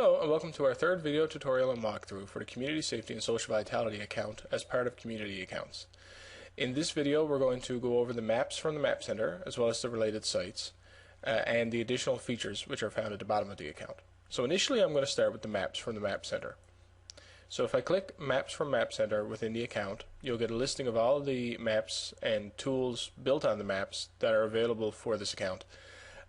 Hello and welcome to our third video tutorial and walkthrough for the Community Safety and Social Vitality account as part of Community Accounts. In this video we're going to go over the maps from the Map Center as well as the related sites and the additional features which are found at the bottom of the account. So initially I'm going to start with the maps from the Map Center. So if I click Maps from Map Center within the account, you'll get a listing of all the maps and tools built on the maps that are available for this account.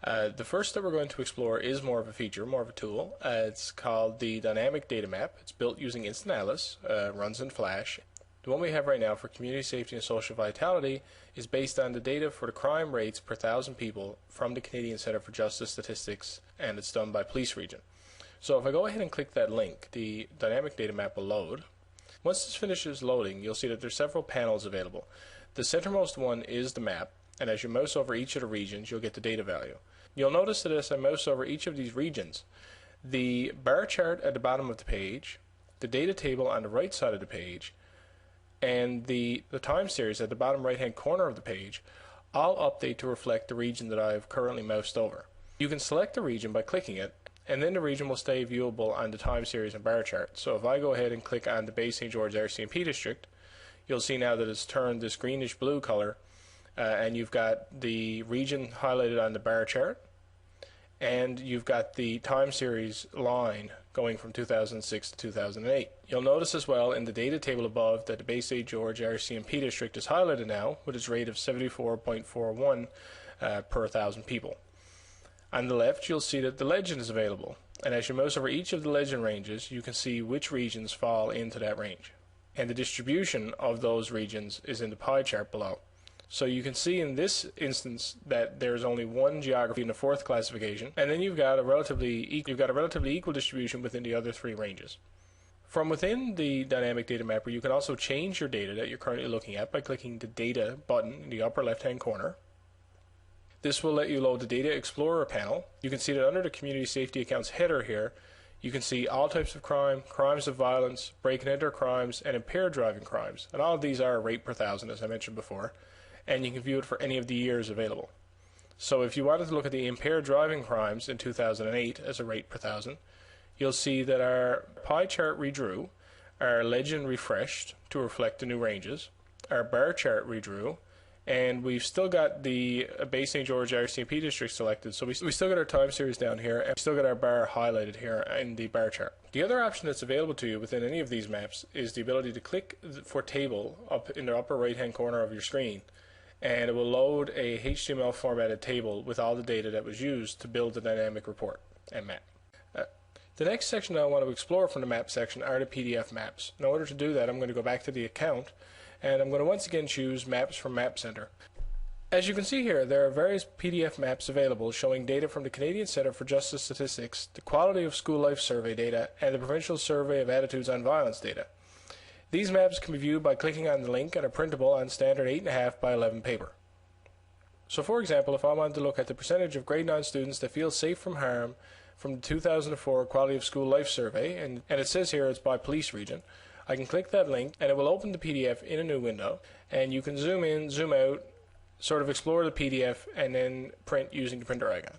The first that we're going to explore is more of a feature, more of a tool. It's called the Dynamic Data Map. It's built using Instant Atlas, runs in Flash. The one we have right now for Community Safety and Social Vitality is based on the data for the crime rates per 1,000 people from the Canadian Centre for Justice Statistics, and it's done by police region. So if I go ahead and click that link, the Dynamic Data Map will load. Once this finishes loading, you'll see that there's several panels available. The centermost one is the map, and as you mouse over each of the regions, you'll get the data value. You'll notice that as I mouse over each of these regions, the bar chart at the bottom of the page, the data table on the right side of the page, and the time series at the bottom right hand corner of the page all update to reflect the region that I've currently moused over. You can select the region by clicking it, and then the region will stay viewable on the time series and bar chart. So if I go ahead and click on the Bay St. George RCMP district, you'll see now that it's turned this greenish blue color, and you've got the region highlighted on the bar chart, and you've got the time series line going from 2006 to 2008. You'll notice as well in the data table above that the Bay St. George RCMP district is highlighted now with its rate of 74.41 per 1,000 people. On the left you'll see that the legend is available, and as you mouse over each of the legend ranges you can see which regions fall into that range. And the distribution of those regions is in the pie chart below. So you can see in this instance that there's only one geography in the fourth classification, and then you've got a relatively equal distribution within the other three ranges. From within the Dynamic Data Mapper, you can also change your data that you're currently looking at by clicking the Data button in the upper left-hand corner. This will let you load the Data Explorer panel. You can see that under the Community Safety Accounts header here, you can see all types of crime, crimes of violence, break and enter crimes, and impaired driving crimes. And all of these are a rate per 1,000, as I mentioned before. And you can view it for any of the years available. So if you wanted to look at the impaired driving crimes in 2008 as a rate per 1,000, you'll see that our pie chart redrew, our legend refreshed to reflect the new ranges, our bar chart redrew, and we've still got the Bay St. George RCMP district selected, so we still got our time series down here, and we still got our bar highlighted here in the bar chart. The other option that's available to you within any of these maps is the ability to click for table up in the upper right hand corner of your screen, and it will load a HTML formatted table with all the data that was used to build the dynamic report and map. The next section that I want to explore from the map section are the PDF maps. In order to do that, I'm going to go back to the account, and I'm going to once again choose Maps from Map Center. As you can see here, there are various PDF maps available showing data from the Canadian Centre for Justice Statistics, the Quality of School Life Survey data, and the Provincial Survey of Attitudes on Violence data. These maps can be viewed by clicking on the link and are printable on standard 8.5 by 11 paper. So for example, if I wanted to look at the percentage of grade 9 students that feel safe from harm from the 2004 Quality of School Life Survey, and it says here it's by police region, I can click that link and it will open the PDF in a new window, and you can zoom in, zoom out, sort of explore the PDF, and then print using the printer icon.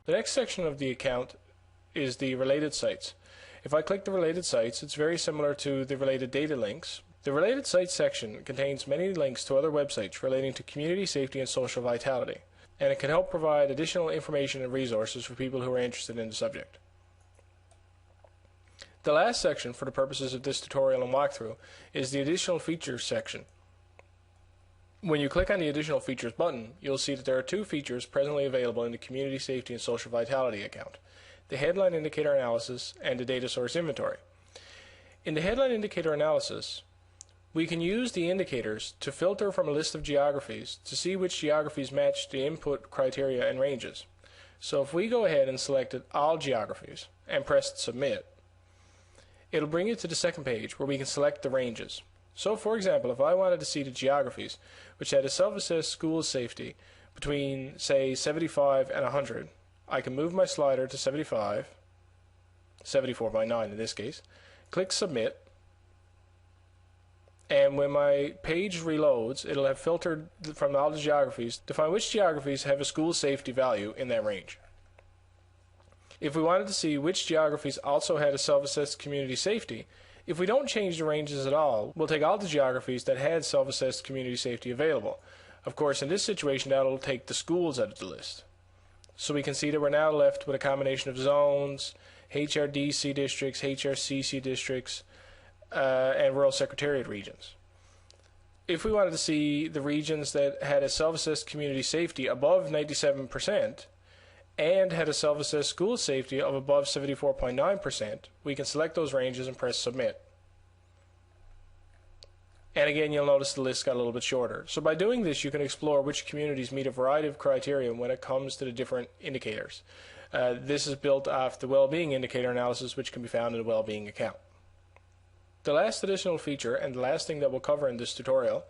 The next section of the account is the related sites. If I click the related sites, it's very similar to the related data links. The related sites section contains many links to other websites relating to community safety and social vitality, and it can help provide additional information and resources for people who are interested in the subject. The last section for the purposes of this tutorial and walkthrough is the additional features section. When you click on the additional features button, you'll see that there are two features presently available in the Community Safety and Social Vitality account: the headline indicator analysis and the data source inventory. In the headline indicator analysis, we can use the indicators to filter from a list of geographies to see which geographies match the input criteria and ranges. So if we go ahead and select all geographies and press submit, it'll bring you to the second page where we can select the ranges. So for example, if I wanted to see the geographies which had a self-assessed school safety between, say, 75 and 100, I can move my slider to 75, 74 by 9 in this case, click submit, and when my page reloads, it'll have filtered from all the geographies to find which geographies have a school safety value in that range. If we wanted to see which geographies also had a self-assessed community safety, if we don't change the ranges at all, we'll take all the geographies that had self-assessed community safety available. Of course, in this situation, that'll take the schools out of the list. So we can see that we're now left with a combination of zones, HRDC districts, HRCC districts, and rural secretariat regions. If we wanted to see the regions that had a self-assessed community safety above 97% and had a self-assessed school safety of above 74.9%, we can select those ranges and press submit. And again, you'll notice the list got a little bit shorter. So by doing this, you can explore which communities meet a variety of criteria when it comes to the different indicators. This is built off the well-being indicator analysis, which can be found in the well-being account. The last additional feature, and the last thing that we'll cover in this tutorial,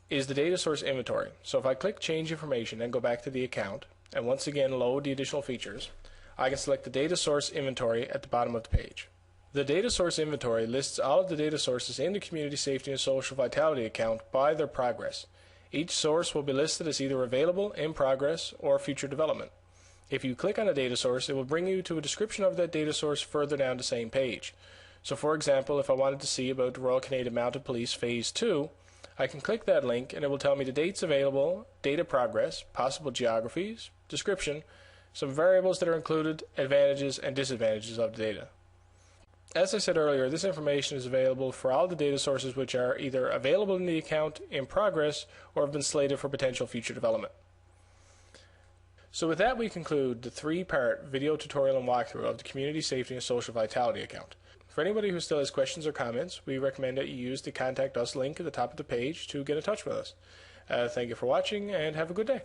is the data source inventory. So if I click change information and go back to the account, and once again load the additional features, I can select the data source inventory at the bottom of the page. The data source inventory lists all of the data sources in the Community Safety and Social Vitality account by their progress. Each source will be listed as either available, in progress, or future development. If you click on a data source, it will bring you to a description of that data source further down the same page. So for example, if I wanted to see about the Royal Canadian Mounted Police Phase 2, I can click that link and it will tell me the dates available, data progress, possible geographies, description, some variables that are included, advantages and disadvantages of the data. As I said earlier, this information is available for all the data sources which are either available in the account, in progress, or have been slated for potential future development. So with that, we conclude the three-part video tutorial and walkthrough of the Community Safety and Social Vitality account. For anybody who still has questions or comments, we recommend that you use the Contact Us link at the top of the page to get in touch with us. Thank you for watching and have a good day.